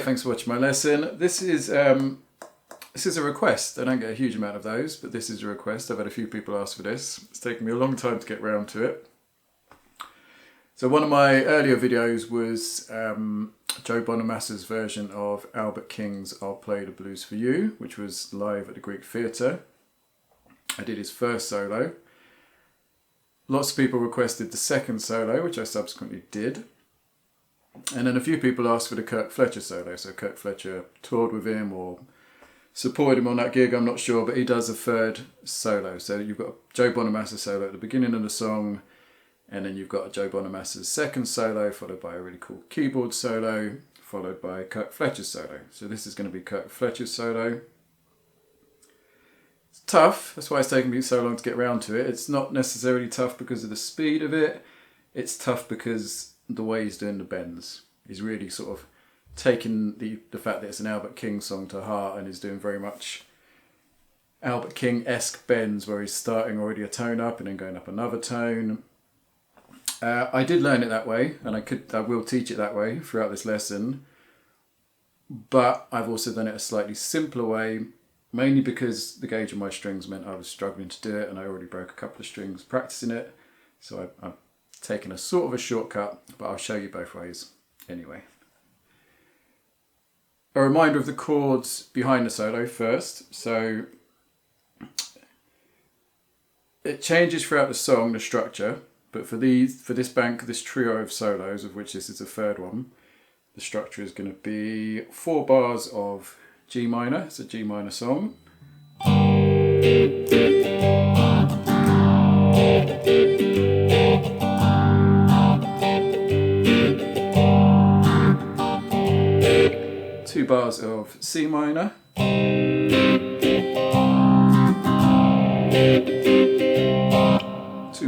thanks for watching my lesson. This is a request. I don't get a huge amount of those, but this is a request. I've had a few people ask for this. It's taken me a long time to get around to it. So one of my earlier videos was Joe Bonamassa's version of Albert King's I'll Play the Blues for You, which was live at the Greek Theatre. I did his first solo. Lots of people requested the second solo, which I subsequently did. And then a few people asked for the Kirk Fletcher solo. So Kirk Fletcher toured with him or supported him on that gig, I'm not sure, but he does a third solo. So you've got a Joe Bonamassa solo at the beginning of the song, and then you've got a Joe Bonamassa's second solo, followed by a really cool keyboard solo, followed by Kirk Fletcher's solo. So this is going to be Kirk Fletcher's solo. It's tough, that's why it's taken me so long to get around to it. It's not necessarily tough because of the speed of it, it's tough because the way he's doing the bends. He's really sort of taken the fact that it's an Albert King song to heart and is doing very much Albert King-esque bends where he's starting already a tone up and then going up another tone. I did learn it that way, and I will teach it that way throughout this lesson, but I've also done it a slightly simpler way, mainly because the gauge of my strings meant I was struggling to do it, and I already broke a couple of strings practicing it, so I've taken a sort of a shortcut, but I'll show you both ways anyway. A reminder of the chords behind the solo first. So it changes throughout the song, the structure, but for this trio of solos, of which this is the third one, the structure is going to be 4 bars of G minor. It's a G minor song. 2 bars of C minor. 2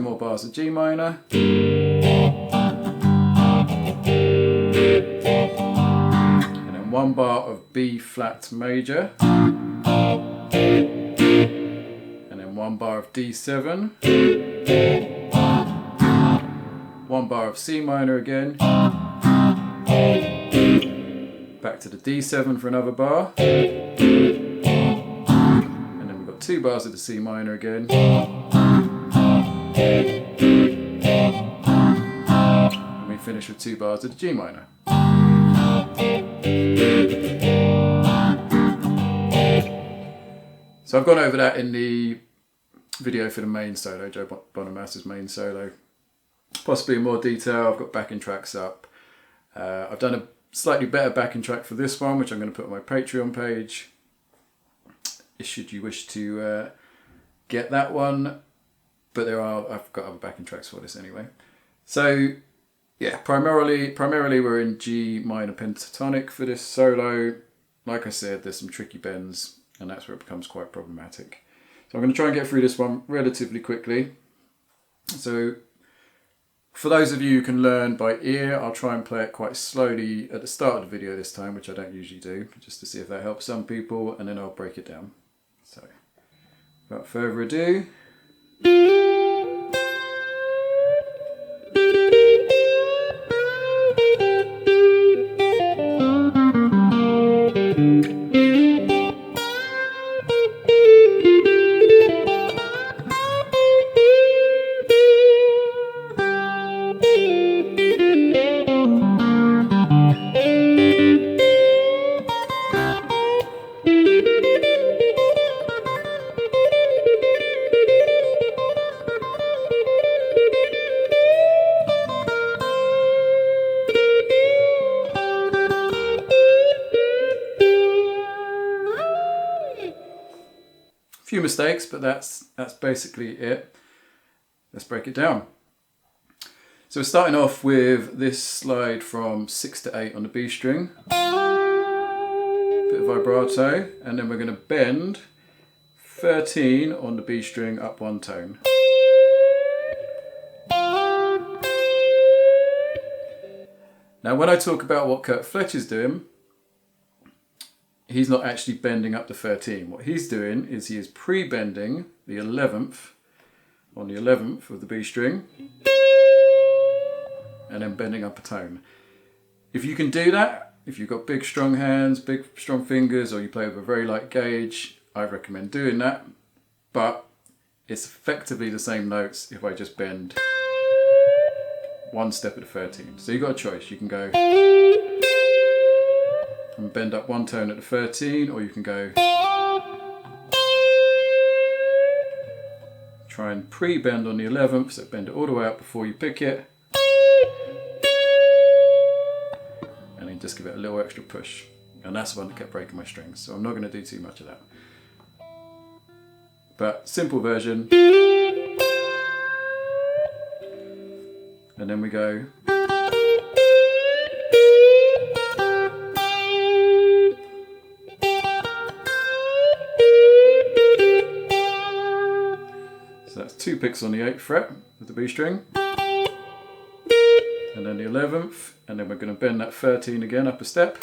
more bars of G minor. And then 1 bar of B flat major. And then 1 bar of D7. 1 bar of C minor again. Back to the D7 for another bar. And then we've got 2 bars of the C minor again. And we finish with 2 bars of the G minor. So I've gone over that in the video for the main solo, Joe Bonamassa's main solo. Possibly in more detail. I've got backing tracks up. I've done a slightly better backing track for this one, which I'm going to put on my Patreon page, should you wish to get that one. But I've got other backing tracks for this anyway. So yeah, primarily we're in G minor pentatonic for this solo. Like I said, there's some tricky bends, and that's where it becomes quite problematic. So I'm going to try and get through this one relatively quickly. So for those of you who can learn by ear, I'll try and play it quite slowly at the start of the video this time, which I don't usually do, just to see if that helps some people, and then I'll break it down. So without further ado. Few mistakes, but that's basically it. Let's break it down. So we're starting off with this slide from 6 to 8 on the B string, bit of vibrato, and then we're going to bend 13 on the B string up 1 tone. Now when I talk about what Kirk Fletcher's doing, he's not actually bending up to 13. What he's doing is he is pre-bending the 11th on the 11th of the B string and then bending up a tone. If you can do that, if you've got big strong hands, big strong fingers, or you play with a very light gauge, I recommend doing that. But it's effectively the same notes if I just bend one step at the 13th. So you've got a choice. You can go and bend up one tone at the 13, or you can go try and pre-bend on the 11th, so bend it all the way up before you pick it, and then just give it a little extra push. And that's the one that kept breaking my strings, so I'm not going to do too much of that. But simple version. And then we go. So that's 2 picks on the 8th fret with the B string. And then the 11th, and then we're going to bend that 13 again up a step.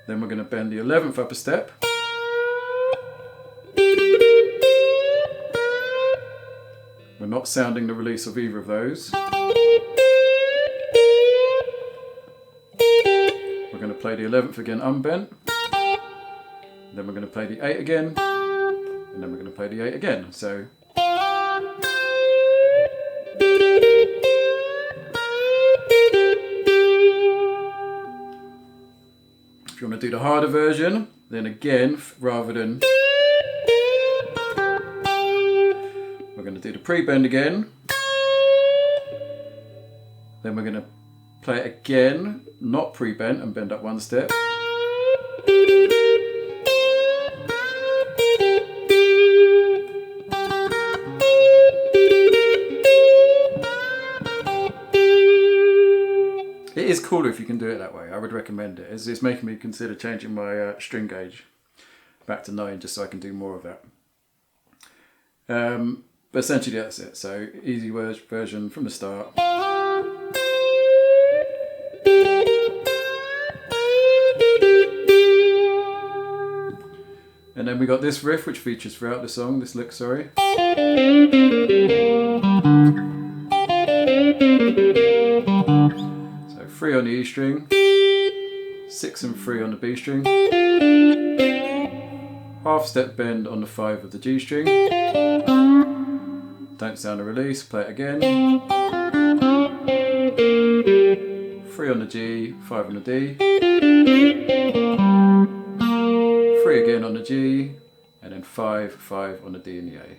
Then we're going to bend the 11th up a step. We're not sounding the release of either of those. We're going to play the 11th again unbent. Then we're going to play the 8 again. And then we're going to play the 8 again. So. If you want to do the harder version, then again, rather than, we're going to do the pre-bend again. Then we're going to play it again, not pre-bent, and bend up one step. It is cooler if you can do it that way. I would recommend it. It's making me consider changing my string gauge back to 9 just so I can do more of that. But essentially that's it. So easy version from the start. And then we got this riff which features throughout the song, this lick, sorry. So 3 on the E string, 6 and 3 on the B string, half step bend on the 5 of the G string, don't sound a release, play it again, 3 on the G, 5 on the D, 3 again on the G, and then 5, 5 on the D and the A.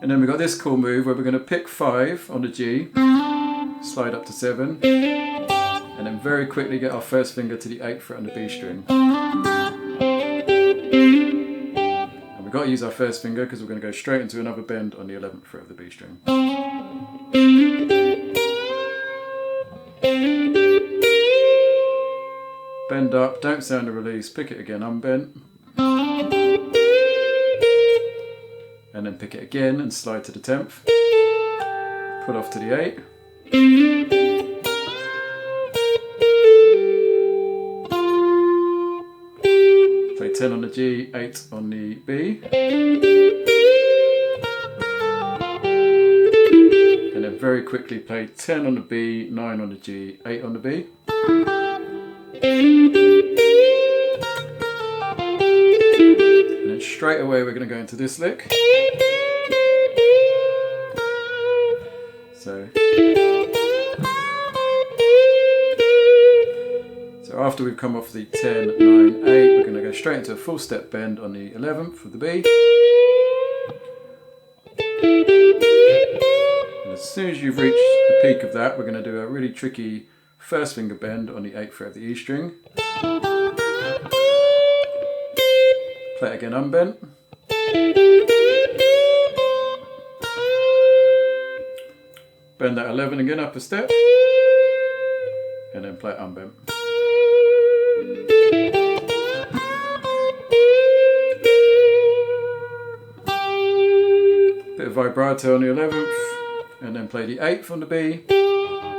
And then we've got this cool move where we're going to pick 5 on the G, slide up to 7, and then very quickly get our first finger to the 8th fret on the B string. And we've got to use our first finger because we're going to go straight into another bend on the 11th fret of the B string. Bend up, don't sound a release, pick it again unbent. And then pick it again and slide to the 10th. Put off to the 8. Play 10 on the G, 8 on the B. And then very quickly play 10 on the B, 9 on the G, 8 on the B. And then straight away we're going to go into this lick. So after we've come off the 10, 9, 8, we're going to go straight into a full step bend on the 11th with the B. And as soon as you've reached the peak of that, we're going to do a really tricky first finger bend on the 8th fret of the E string. Play it again unbent. Bend that 11 again up a step, and then play it unbent. Bit of vibrato on the 11th, and then play the 8th on the B,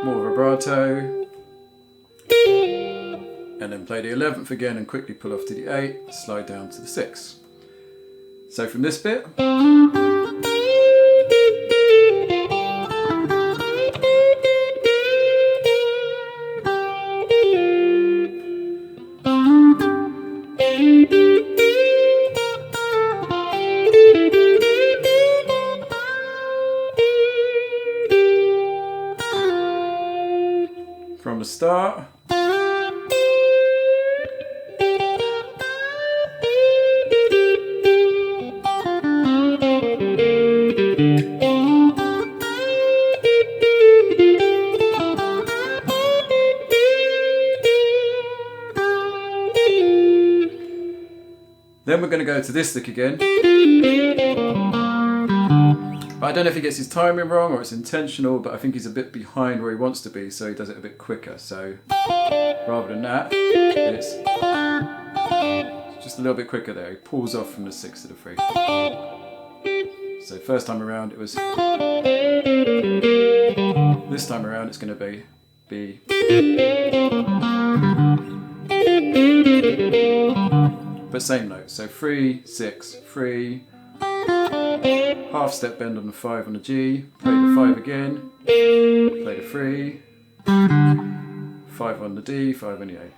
more vibrato, and then play the 11th again and quickly pull off to the 8, slide down to the 6. So from this bit, from the start, then we're going to go to this lick again. But I don't know if he gets his timing wrong or it's intentional, but I think he's a bit behind where he wants to be, so he does it a bit quicker. So rather than that, it's just a little bit quicker there. He pulls off from the 6 to the 3. So first time around it was, this time around it's going to be B. But same note, so 3, 6, 3, half step bend on the 5 on the G, play the 5 again, play the 3, 5 on the D, 5 on the A.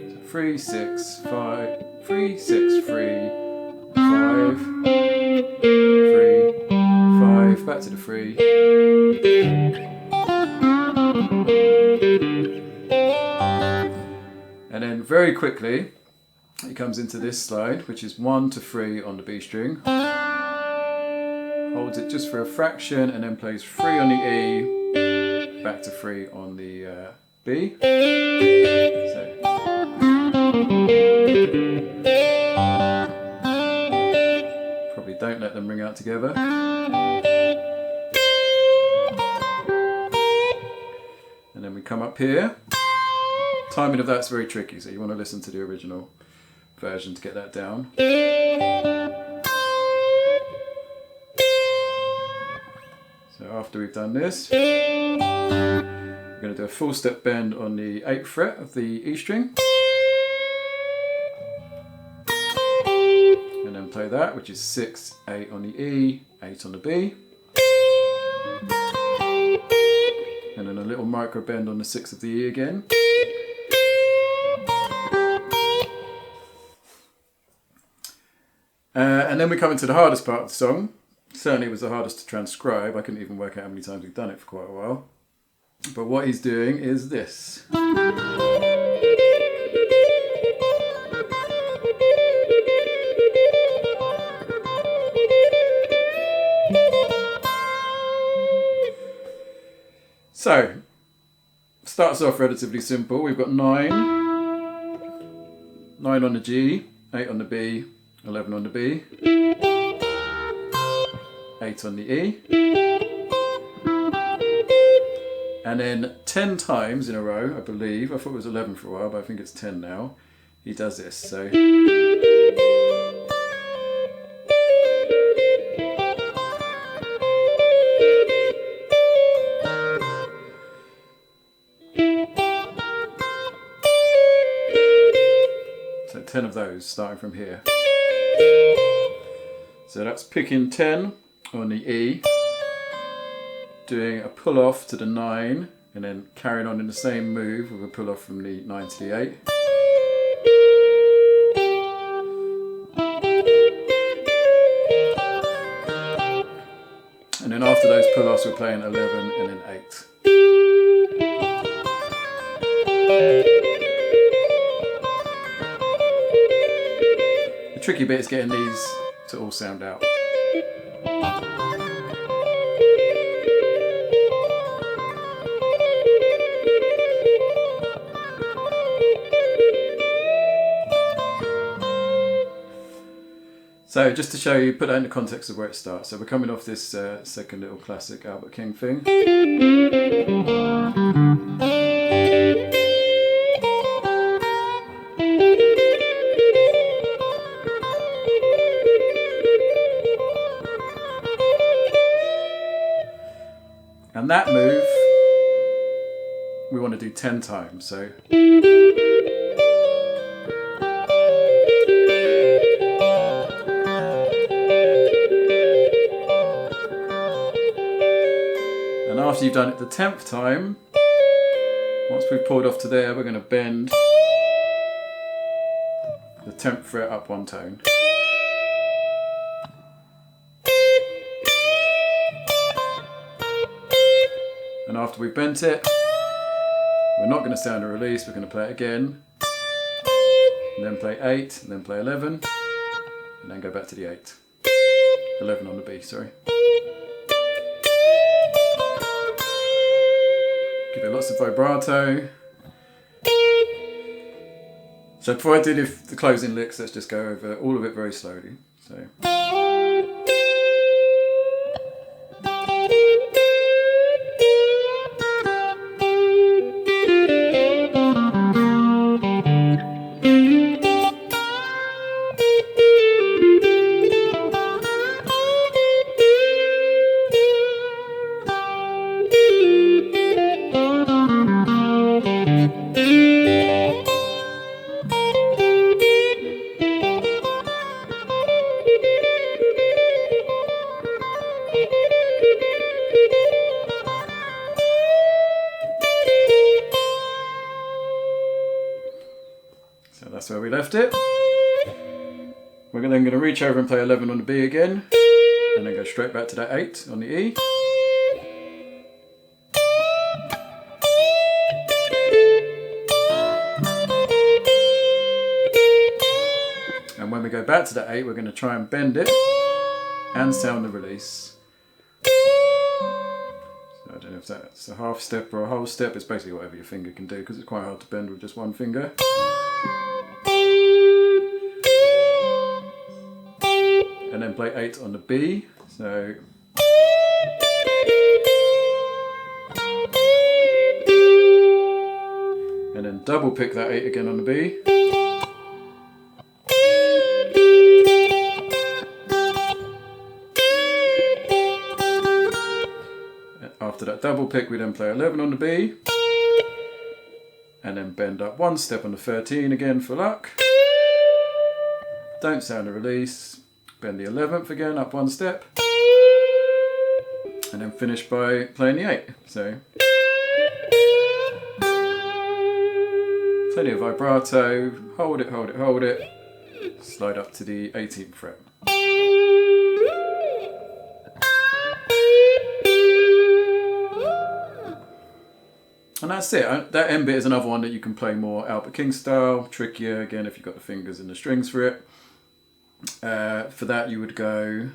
So 3, 6, 5, 3, 6, 3, 5, 3, 5, back to the 3. And then very quickly, he comes into this slide, which is 1 to 3 on the B string. Holds it just for a fraction, and then plays 3 on the E, back to 3 on the B. So, probably don't let them ring out together. And then we come up here. Timing of that's very tricky, so you want to listen to the original version to get that down. So after we've done this, we're going to do a full step bend on the 8th fret of the E string. And then play that, which is 6, 8 on the E, 8 on the B. And then a little micro bend on the 6 of the E again. And then we come into the hardest part of the song. Certainly it was the hardest to transcribe. I couldn't even work out how many times we've done it for quite a while. But what he's doing is this. So, starts off relatively simple. We've got 9 on the G, 8 on the B, 11 on the B, 8 on the E, and then 10 times in a row, I believe, I thought it was 11 for a while, but I think it's 10 now, he does this. So so 10 of those starting from here. So that's picking 10 on the E, doing a pull off to the 9, and then carrying on in the same move with a pull off from the 9 to the 8. And then after those pull offs, we're playing 11 and then 8. The tricky bit is getting these to all sound out. So just to show you, put that in the context of where it starts. So we're coming off this second little classic Albert King thing. And that move we want to do 10 times. So and after you've done it the 10th time, once we've pulled off to there, we're going to bend the 10th fret up one tone. And after we've bent it, we're not going to sound a release, we're going to play it again, and then play 8, and then play 11, and then go back to the 8. 11 on the B, sorry. Give it lots of vibrato. So before I do the closing licks, let's just go over all of it very slowly. So. So that's where we left it. We're then going to reach over and play 11 on the B again, and then go straight back to that 8 on the E. And when we go back to that 8, we're going to try and bend it and sound the release. So I don't know if that's a half step or a whole step. It's basically whatever your finger can do, because it's quite hard to bend with just one finger. And then play 8 on the B. So and then double pick that 8 again on the B. After that double pick, we then play 11 on the B, and then bend up one step on the 13 again for luck. Don't sound a release. Bend the 11th again, up one step, and then finish by playing the 8. So plenty of vibrato, hold it, hold it, hold it, slide up to the 18th fret. And that's it. That end bit is another one that you can play more Albert King style, trickier again if you've got the fingers and the strings for it. For that you would go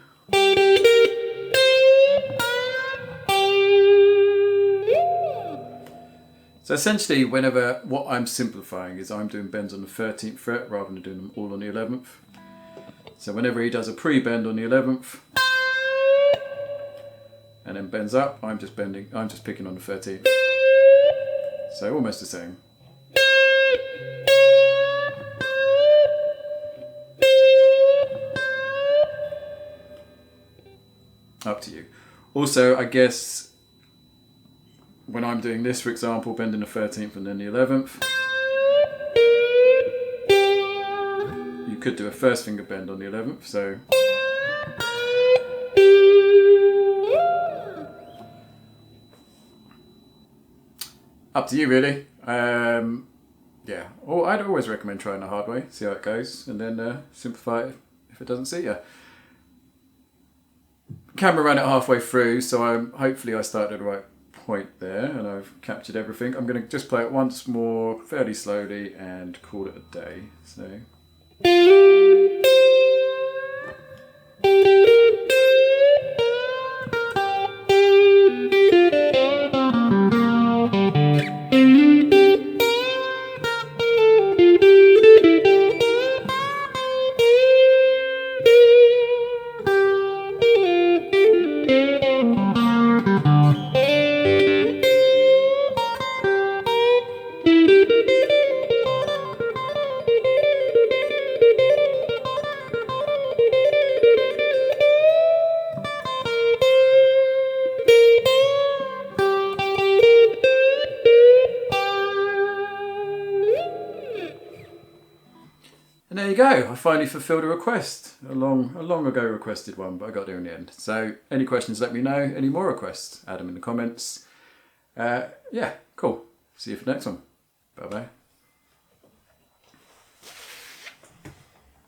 so essentially what I'm simplifying is I'm doing bends on the 13th fret rather than doing them all on the 11th. So whenever he does a pre-bend on the 11th and then bends up, I'm just picking on the 13th. So almost the same. Up to you. Also, I guess when I'm doing this, for example, bending the 13th and then the 11th, you could do a first finger bend on the 11th. So up to you, really. Yeah. Or I'd always recommend trying the hard way, see how it goes, and then simplify it if it doesn't suit you. Camera ran it halfway through, so hopefully I started at the right point there and I've captured everything. I'm going to just play it once more fairly slowly and call it a day. So. you go. I finally fulfilled a request. A long ago requested one, but I got there in the end. So any questions, let me know. Any more requests, add them in the comments. Yeah, cool. See you for the next one. Bye-bye.